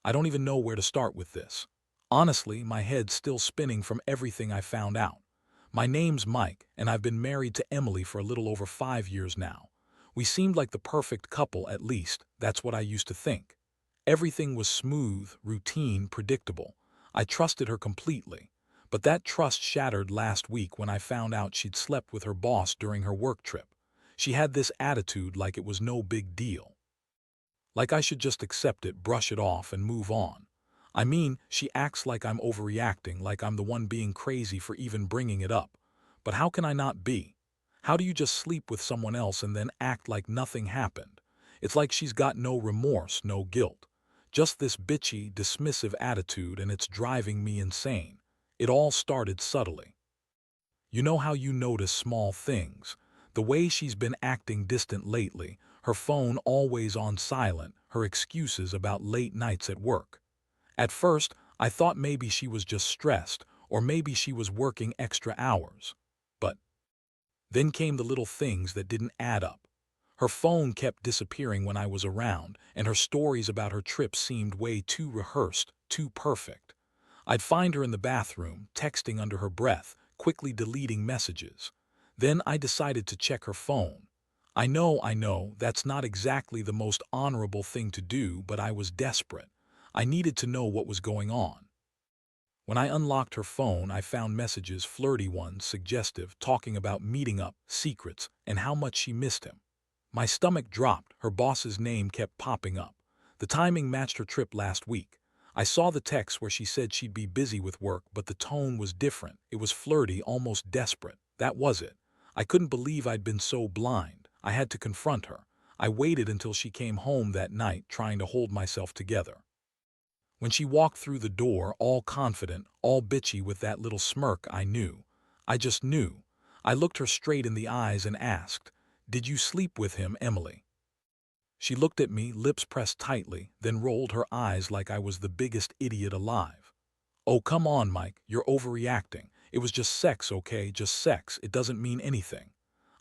I don't even know where to start with this. Honestly, my head's still spinning from everything I found out. My name's Mike, and I've been married to Emily for a little over 5 years now. We seemed like the perfect couple, at least. That's what I used to think. Everything was smooth, routine, predictable. I trusted her completely. But that trust shattered last week when I found out she'd slept with her boss during her work trip. She had this attitude like it was no big deal. Like I should just accept it, brush it off, and move on. I mean, she acts like I'm overreacting, like I'm the one being crazy for even bringing it up. But how can I not be? How do you just sleep with someone else and then act like nothing happened? It's like she's got no remorse, no guilt. Just this bitchy, dismissive attitude, and it's driving me insane. It all started subtly. You know how you notice small things? The way she's been acting distant lately, her phone always on silent, her excuses about late nights at work. At first, I thought maybe she was just stressed, or maybe she was working extra hours. But then came the little things that didn't add up. Her phone kept disappearing when I was around, and her stories about her trip seemed way too rehearsed, too perfect. I'd find her in the bathroom, texting under her breath, quickly deleting messages. Then I decided to check her phone. I know, that's not exactly the most honorable thing to do, but I was desperate. I needed to know what was going on. When I unlocked her phone, I found messages, flirty ones, suggestive, talking about meeting up, secrets, and how much she missed him. My stomach dropped, her boss's name kept popping up. The timing matched her trip last week. I saw the text where she said she'd be busy with work, but the tone was different. It was flirty, almost desperate. That was it. I couldn't believe I'd been so blind. I had to confront her. I waited until she came home that night, trying to hold myself together. When she walked through the door, all confident, all bitchy with that little smirk, I knew. I just knew. I looked her straight in the eyes and asked, "Did you sleep with him, Emily?" She looked at me, lips pressed tightly, then rolled her eyes like I was the biggest idiot alive. "Oh, come on, Mike, you're overreacting. It was just sex, okay? Just sex. It doesn't mean anything."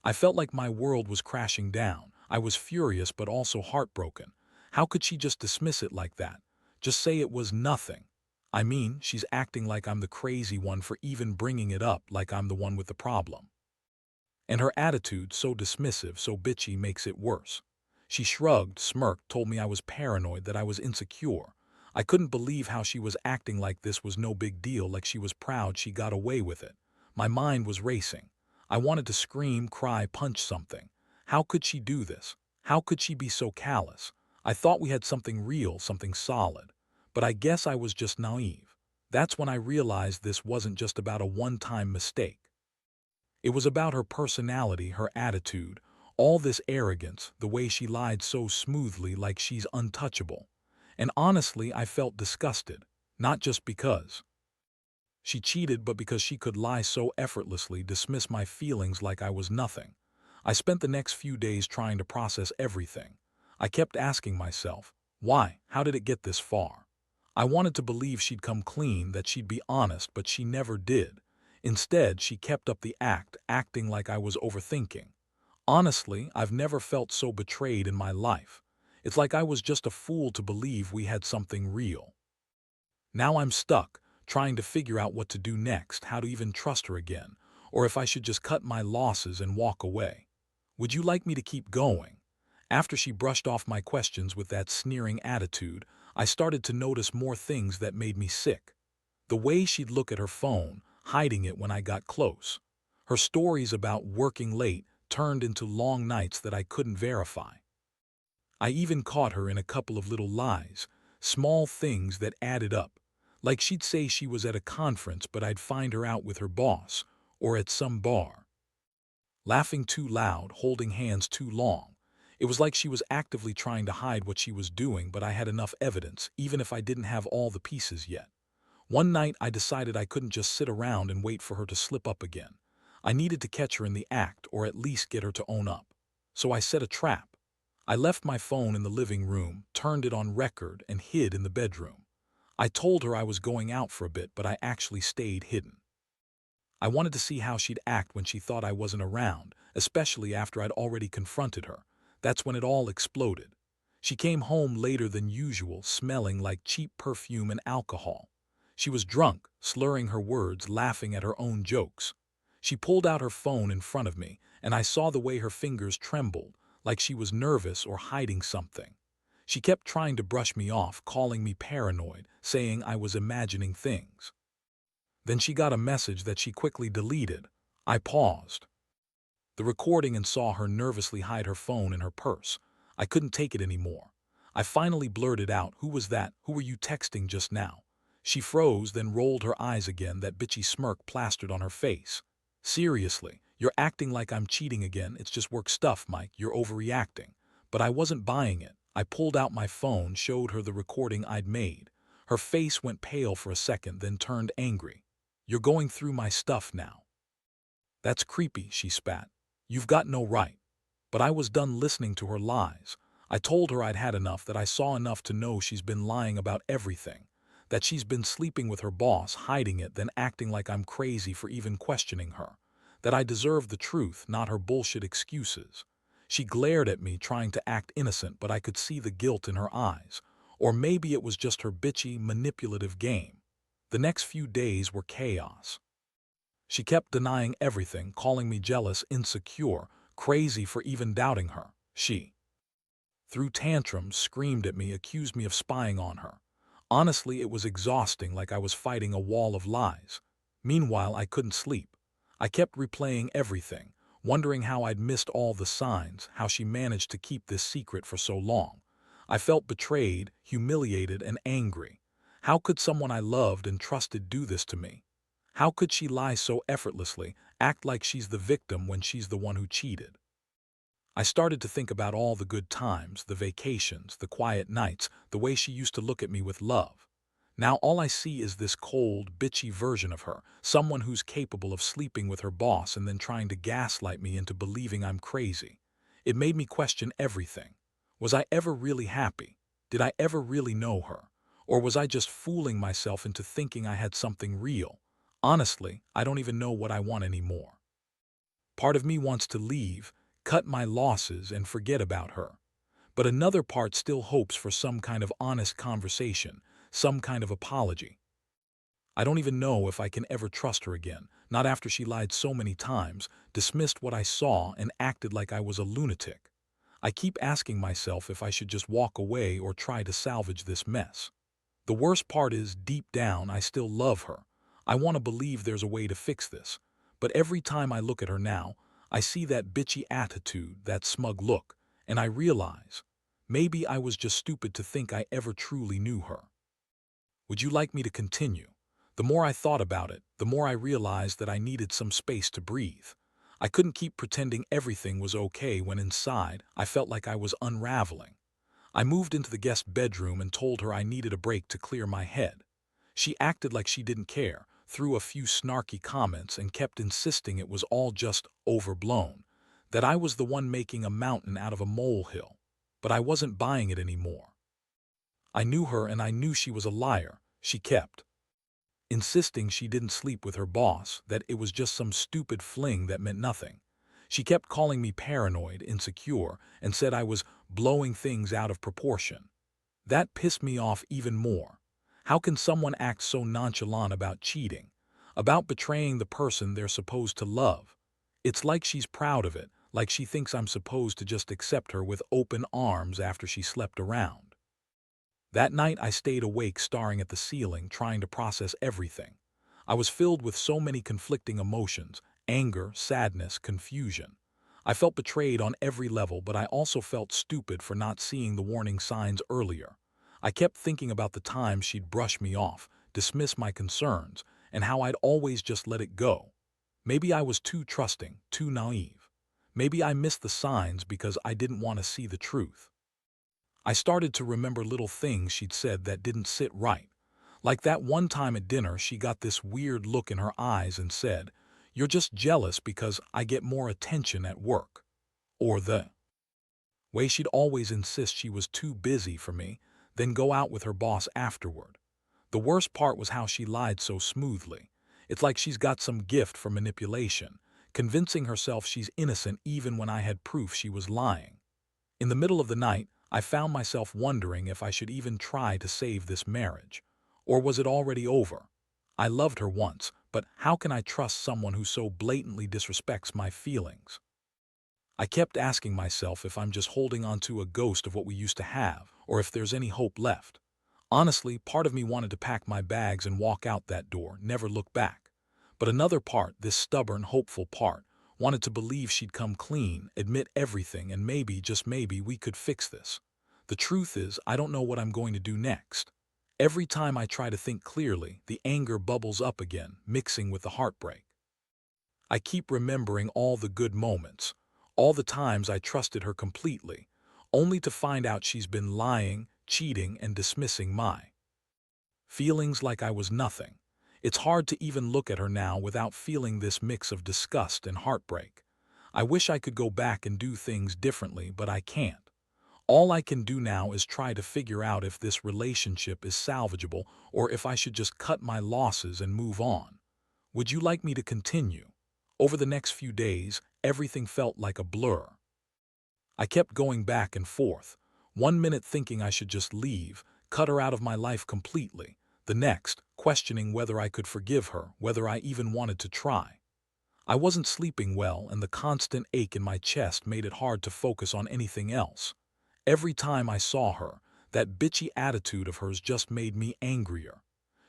I felt like my world was crashing down. I was furious but also heartbroken. How could she just dismiss it like that? Just say it was nothing. I mean, she's acting like I'm the crazy one for even bringing it up, like I'm the one with the problem. And her attitude, so dismissive, so bitchy, makes it worse. She shrugged, smirked, told me I was paranoid, that I was insecure. I couldn't believe how she was acting like this was no big deal, like she was proud she got away with it. My mind was racing. I wanted to scream, cry, punch something. How could she do this? How could she be so callous? I thought we had something real, something solid. But I guess I was just naive. That's when I realized this wasn't just about a one-time mistake. It was about her personality, her attitude, all this arrogance, the way she lied so smoothly like she's untouchable. And honestly, I felt disgusted, not just because she cheated, but because she could lie so effortlessly, dismiss my feelings like I was nothing. I spent the next few days trying to process everything. I kept asking myself, why? How did it get this far? I wanted to believe she'd come clean, that she'd be honest, but she never did. Instead, she kept up the act, acting like I was overthinking. Honestly, I've never felt so betrayed in my life. It's like I was just a fool to believe we had something real. Now I'm stuck, trying to figure out what to do next, how to even trust her again, or if I should just cut my losses and walk away. Would you like me to keep going? After she brushed off my questions with that sneering attitude, I started to notice more things that made me sick. The way she'd look at her phone, hiding it when I got close. Her stories about working late turned into long nights that I couldn't verify. I even caught her in a couple of little lies, small things that added up. Like she'd say she was at a conference, but I'd find her out with her boss, or at some bar. Laughing too loud, holding hands too long. It was like she was actively trying to hide what she was doing, but I had enough evidence, even if I didn't have all the pieces yet. One night I decided I couldn't just sit around and wait for her to slip up again. I needed to catch her in the act, or at least get her to own up. So I set a trap. I left my phone in the living room, turned it on record, and hid in the bedroom. I told her I was going out for a bit, but I actually stayed hidden. I wanted to see how she'd act when she thought I wasn't around, especially after I'd already confronted her. That's when it all exploded. She came home later than usual, smelling like cheap perfume and alcohol. She was drunk, slurring her words, laughing at her own jokes. She pulled out her phone in front of me, and I saw the way her fingers trembled, like she was nervous or hiding something. She kept trying to brush me off, calling me paranoid, saying I was imagining things. Then she got a message that she quickly deleted. I paused the recording and saw her nervously hide her phone in her purse. I couldn't take it anymore. I finally blurted out, "Who was that? Who were you texting just now?" She froze, then rolled her eyes again, that bitchy smirk plastered on her face. "Seriously, you're acting like I'm cheating again. It's just work stuff, Mike. You're overreacting." But I wasn't buying it. I pulled out my phone, showed her the recording I'd made. Her face went pale for a second, then turned angry. "You're going through my stuff now." "That's creepy," she spat. "You've got no right." But I was done listening to her lies. I told her I'd had enough, that I saw enough to know she's been lying about everything, that she's been sleeping with her boss, hiding it, then acting like I'm crazy for even questioning her, that I deserved the truth, not her bullshit excuses. She glared at me, trying to act innocent, but I could see the guilt in her eyes. Or maybe it was just her bitchy, manipulative game. The next few days were chaos. She kept denying everything, calling me jealous, insecure, crazy for even doubting her. She threw tantrums, screamed at me, accused me of spying on her. Honestly, it was exhausting, like I was fighting a wall of lies. Meanwhile, I couldn't sleep. I kept replaying everything, wondering how I'd missed all the signs, how she managed to keep this secret for so long. I felt betrayed, humiliated, and angry. How could someone I loved and trusted do this to me? How could she lie so effortlessly, act like she's the victim when she's the one who cheated? I started to think about all the good times, the vacations, the quiet nights, the way she used to look at me with love. Now all I see is this cold, bitchy version of her, someone who's capable of sleeping with her boss and then trying to gaslight me into believing I'm crazy. It made me question everything. Was I ever really happy? Did I ever really know her? Or was I just fooling myself into thinking I had something real? Honestly, I don't even know what I want anymore. Part of me wants to leave, cut my losses, and forget about her. But another part still hopes for some kind of honest conversation, some kind of apology. I don't even know if I can ever trust her again, not after she lied so many times, dismissed what I saw, and acted like I was a lunatic. I keep asking myself if I should just walk away or try to salvage this mess. The worst part is, deep down, I still love her. I want to believe there's a way to fix this. But every time I look at her now, I see that bitchy attitude, that smug look, and I realize, maybe I was just stupid to think I ever truly knew her. Would you like me to continue? The more I thought about it, the more I realized that I needed some space to breathe. I couldn't keep pretending everything was okay when inside I felt like I was unraveling. I moved into the guest bedroom and told her I needed a break to clear my head. She acted like she didn't care, threw a few snarky comments, and kept insisting it was all just overblown, that I was the one making a mountain out of a molehill. But I wasn't buying it anymore. I knew her, and I knew she was a liar. She kept insisting she didn't sleep with her boss, that it was just some stupid fling that meant nothing. She kept calling me paranoid, insecure, and said I was blowing things out of proportion. That pissed me off even more. How can someone act so nonchalant about cheating, about betraying the person they're supposed to love? It's like she's proud of it, like she thinks I'm supposed to just accept her with open arms after she slept around. That night I stayed awake, staring at the ceiling, trying to process everything. I was filled with so many conflicting emotions: anger, sadness, confusion. I felt betrayed on every level, but I also felt stupid for not seeing the warning signs earlier. I kept thinking about the times she'd brush me off, dismiss my concerns, and how I'd always just let it go. Maybe I was too trusting, too naive. Maybe I missed the signs because I didn't want to see the truth. I started to remember little things she'd said that didn't sit right. Like that one time at dinner, she got this weird look in her eyes and said, "You're just jealous because I get more attention at work." Or the way she'd always insist she was too busy for me, then go out with her boss afterward. The worst part was how she lied so smoothly. It's like she's got some gift for manipulation, convincing herself she's innocent even when I had proof she was lying. In the middle of the night, I found myself wondering if I should even try to save this marriage. Or was it already over? I loved her once, but how can I trust someone who so blatantly disrespects my feelings? I kept asking myself if I'm just holding on to a ghost of what we used to have, or if there's any hope left. Honestly, part of me wanted to pack my bags and walk out that door, never look back. But another part, this stubborn, hopeful part, wanted to believe she'd come clean, admit everything, and maybe, just maybe, we could fix this. The truth is, I don't know what I'm going to do next. Every time I try to think clearly, the anger bubbles up again, mixing with the heartbreak. I keep remembering all the good moments, all the times I trusted her completely, only to find out she's been lying, cheating, and dismissing my feelings like I was nothing. It's hard to even look at her now without feeling this mix of disgust and heartbreak. I wish I could go back and do things differently, but I can't. All I can do now is try to figure out if this relationship is salvageable or if I should just cut my losses and move on. Would you like me to continue? Over the next few days, everything felt like a blur. I kept going back and forth, one minute thinking I should just leave, cut her out of my life completely, the next, questioning whether I could forgive her, whether I even wanted to try. I wasn't sleeping well, and the constant ache in my chest made it hard to focus on anything else. Every time I saw her, that bitchy attitude of hers just made me angrier.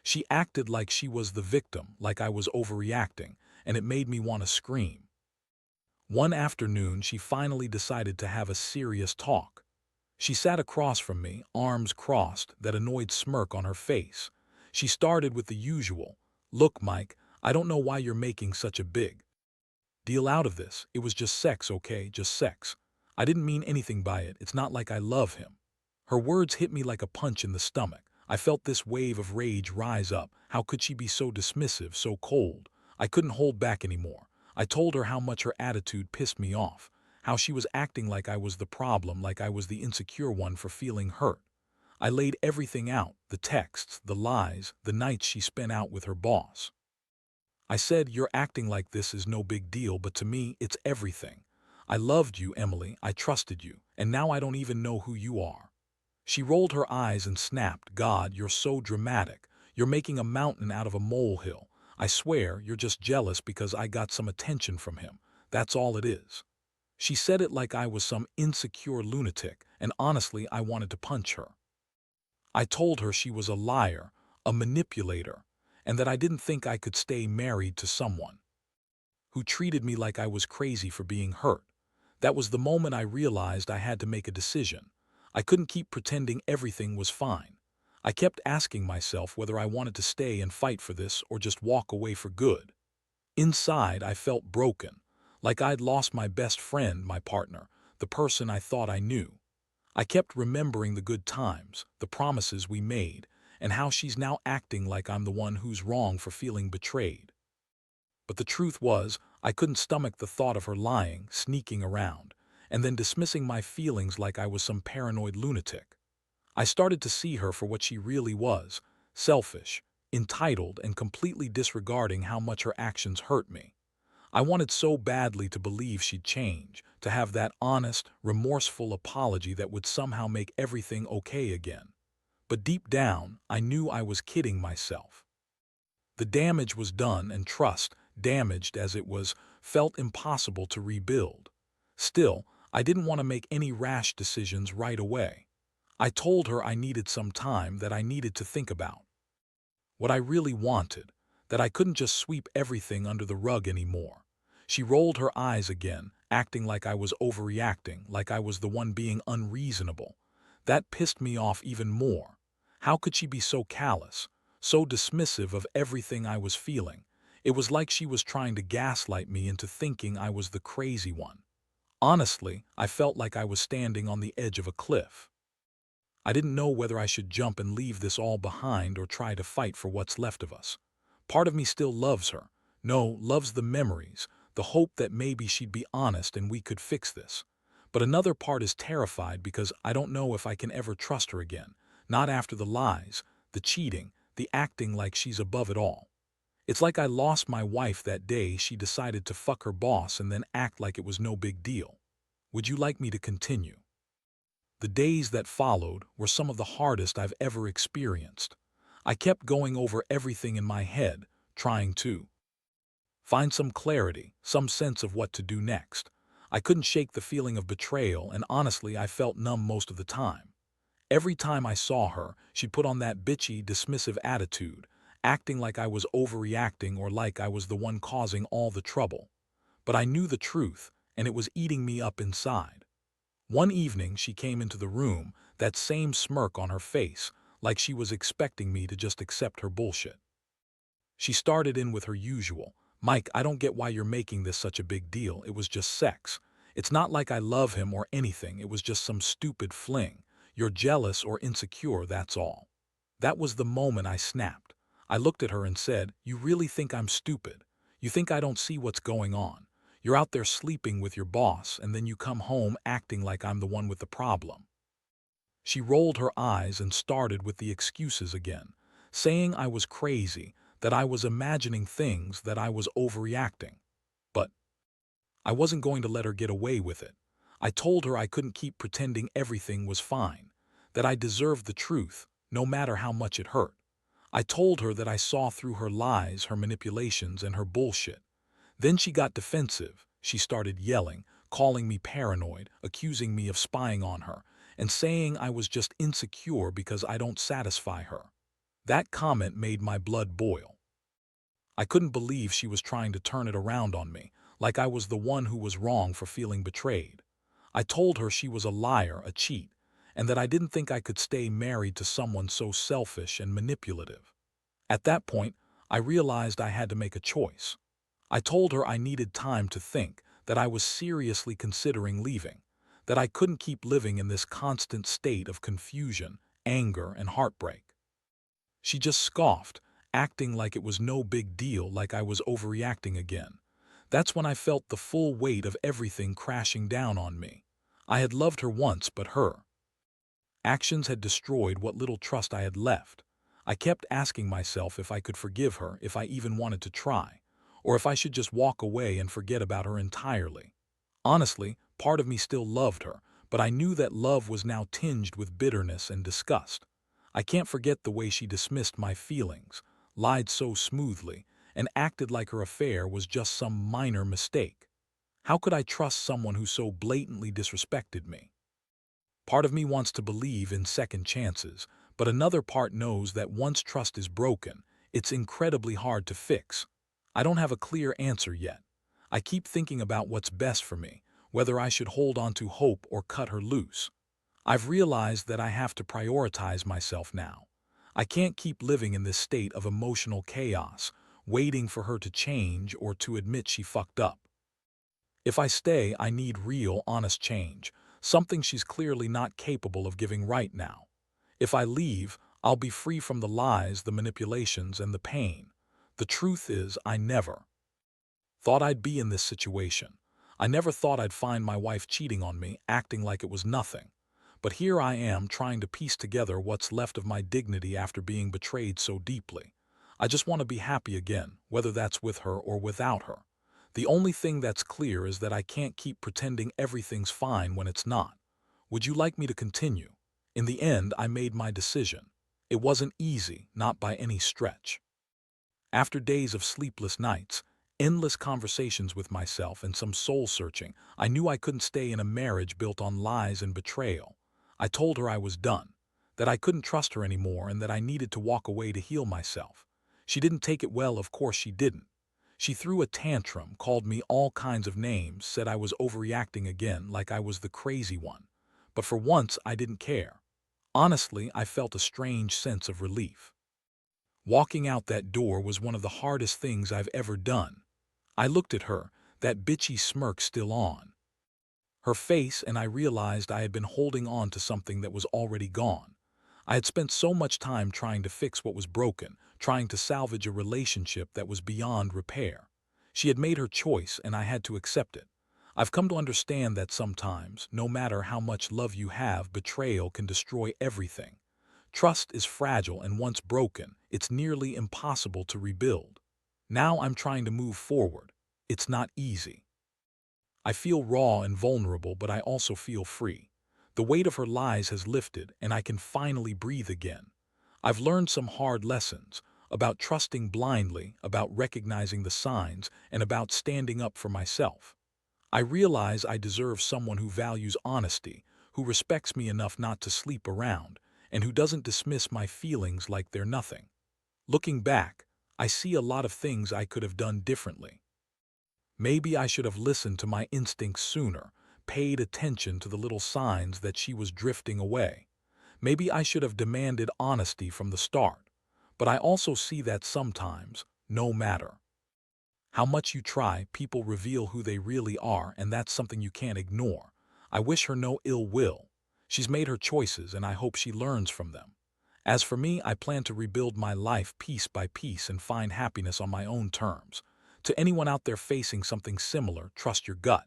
She acted like she was the victim, like I was overreacting, and it made me want to scream. One afternoon, she finally decided to have a serious talk. She sat across from me, arms crossed, that annoyed smirk on her face. She started with the usual, "Look, Mike, I don't know why you're making such a big deal out of this. It was just sex, okay? Just sex. I didn't mean anything by it. It's not like I love him." Her words hit me like a punch in the stomach. I felt this wave of rage rise up. How could she be so dismissive, so cold? I couldn't hold back anymore. I told her how much her attitude pissed me off, how she was acting like I was the problem, like I was the insecure one for feeling hurt. I laid everything out, the texts, the lies, the nights she spent out with her boss. I said, "You're acting like this is no big deal, but to me, it's everything. I loved you, Emily, I trusted you, and now I don't even know who you are." She rolled her eyes and snapped, "God, you're so dramatic. You're making a mountain out of a molehill. I swear you're just jealous because I got some attention from him. That's all it is." She said it like I was some insecure lunatic, and honestly, I wanted to punch her. I told her she was a liar, a manipulator, and that I didn't think I could stay married to someone who treated me like I was crazy for being hurt. That was the moment I realized I had to make a decision. I couldn't keep pretending everything was fine. I kept asking myself whether I wanted to stay and fight for this or just walk away for good. Inside, I felt broken, like I'd lost my best friend, my partner, the person I thought I knew. I kept remembering the good times, the promises we made, and how she's now acting like I'm the one who's wrong for feeling betrayed. But the truth was, I couldn't stomach the thought of her lying, sneaking around, and then dismissing my feelings like I was some paranoid lunatic. I started to see her for what she really was, selfish, entitled, and completely disregarding how much her actions hurt me. I wanted so badly to believe she'd change, to have that honest, remorseful apology that would somehow make everything okay again. But deep down, I knew I was kidding myself. The damage was done, and trust, damaged as it was, felt impossible to rebuild. Still, I didn't want to make any rash decisions right away. I told her I needed some time, that I needed to think about what I really wanted, that I couldn't just sweep everything under the rug anymore. She rolled her eyes again, acting like I was overreacting, like I was the one being unreasonable. That pissed me off even more. How could she be so callous, so dismissive of everything I was feeling? It was like she was trying to gaslight me into thinking I was the crazy one. Honestly, I felt like I was standing on the edge of a cliff. I didn't know whether I should jump and leave this all behind or try to fight for what's left of us. Part of me still loves her. No, loves the memories, the hope that maybe she'd be honest and we could fix this. But another part is terrified because I don't know if I can ever trust her again. Not after the lies, the cheating, the acting like she's above it all. It's like I lost my wife that day she decided to fuck her boss and then act like it was no big deal. Would you like me to continue? The days that followed were some of the hardest I've ever experienced. I kept going over everything in my head, trying to find some clarity, some sense of what to do next. I couldn't shake the feeling of betrayal, and honestly, I felt numb most of the time. Every time I saw her, she'd put on that bitchy, dismissive attitude, acting like I was overreacting or like I was the one causing all the trouble. But I knew the truth, and it was eating me up inside. One evening, she came into the room, that same smirk on her face, like she was expecting me to just accept her bullshit. She started in with her usual, "Mike, I don't get why you're making this such a big deal. It was just sex. It's not like I love him or anything. It was just some stupid fling. You're jealous or insecure, that's all." That was the moment I snapped. I looked at her and said, "You really think I'm stupid? You think I don't see what's going on? You're out there sleeping with your boss, and then you come home acting like I'm the one with the problem." She rolled her eyes and started with the excuses again, saying I was crazy, that I was imagining things, that I was overreacting. But I wasn't going to let her get away with it. I told her I couldn't keep pretending everything was fine, that I deserved the truth, no matter how much it hurt. I told her that I saw through her lies, her manipulations, and her bullshit. Then she got defensive. She started yelling, calling me paranoid, accusing me of spying on her, and saying I was just insecure because I don't satisfy her. That comment made my blood boil. I couldn't believe she was trying to turn it around on me, like I was the one who was wrong for feeling betrayed. I told her she was a liar, a cheat, and that I didn't think I could stay married to someone so selfish and manipulative. At that point, I realized I had to make a choice. I told her I needed time to think, that I was seriously considering leaving, that I couldn't keep living in this constant state of confusion, anger, and heartbreak. She just scoffed, acting like it was no big deal, like I was overreacting again. That's when I felt the full weight of everything crashing down on me. I had loved her once, but her actions had destroyed what little trust I had left. I kept asking myself if I could forgive her, if I even wanted to try, or if I should just walk away and forget about her entirely. Honestly, part of me still loved her, but I knew that love was now tinged with bitterness and disgust. I can't forget the way she dismissed my feelings, lied so smoothly, and acted like her affair was just some minor mistake. How could I trust someone who so blatantly disrespected me? Part of me wants to believe in second chances, but another part knows that once trust is broken, it's incredibly hard to fix. I don't have a clear answer yet. I keep thinking about what's best for me, whether I should hold on to hope or cut her loose. I've realized that I have to prioritize myself now. I can't keep living in this state of emotional chaos, waiting for her to change or to admit she fucked up. If I stay, I need real, honest change, something she's clearly not capable of giving right now. If I leave, I'll be free from the lies, the manipulations, and the pain. The truth is, I never thought I'd be in this situation. I never thought I'd find my wife cheating on me, acting like it was nothing. But here I am trying to piece together what's left of my dignity after being betrayed so deeply. I just want to be happy again, whether that's with her or without her. The only thing that's clear is that I can't keep pretending everything's fine when it's not. Would you like me to continue? In the end, I made my decision. It wasn't easy, not by any stretch. After days of sleepless nights, endless conversations with myself, and some soul-searching, I knew I couldn't stay in a marriage built on lies and betrayal. I told her I was done, that I couldn't trust her anymore, and that I needed to walk away to heal myself. She didn't take it well, of course she didn't. She threw a tantrum, called me all kinds of names, said I was overreacting again, like I was the crazy one. But for once, I didn't care. Honestly, I felt a strange sense of relief. Walking out that door was one of the hardest things I've ever done. I looked at her, that bitchy smirk still on her face, and I realized I had been holding on to something that was already gone. I had spent so much time trying to fix what was broken, trying to salvage a relationship that was beyond repair. She had made her choice, and I had to accept it. I've come to understand that sometimes, no matter how much love you have, betrayal can destroy everything. Trust is fragile, and once broken, it's nearly impossible to rebuild. Now I'm trying to move forward. It's not easy. I feel raw and vulnerable, but I also feel free. The weight of her lies has lifted, and I can finally breathe again. I've learned some hard lessons about trusting blindly, about recognizing the signs, and about standing up for myself. I realize I deserve someone who values honesty, who respects me enough not to sleep around, and who doesn't dismiss my feelings like they're nothing. Looking back, I see a lot of things I could have done differently. Maybe I should have listened to my instincts sooner, paid attention to the little signs that she was drifting away. Maybe I should have demanded honesty from the start. But I also see that sometimes, no matter how much you try, people reveal who they really are, and that's something you can't ignore. I wish her no ill will. She's made her choices, and I hope she learns from them. As for me, I plan to rebuild my life piece by piece and find happiness on my own terms. To anyone out there facing something similar, trust your gut.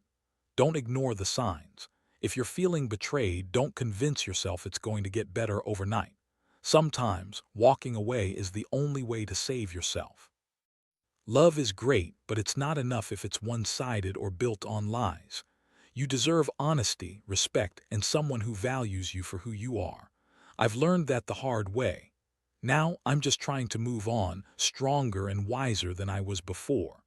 Don't ignore the signs. If you're feeling betrayed, don't convince yourself it's going to get better overnight. Sometimes, walking away is the only way to save yourself. Love is great, but it's not enough if it's one-sided or built on lies. You deserve honesty, respect, and someone who values you for who you are. I've learned that the hard way. Now, I'm just trying to move on, stronger and wiser than I was before.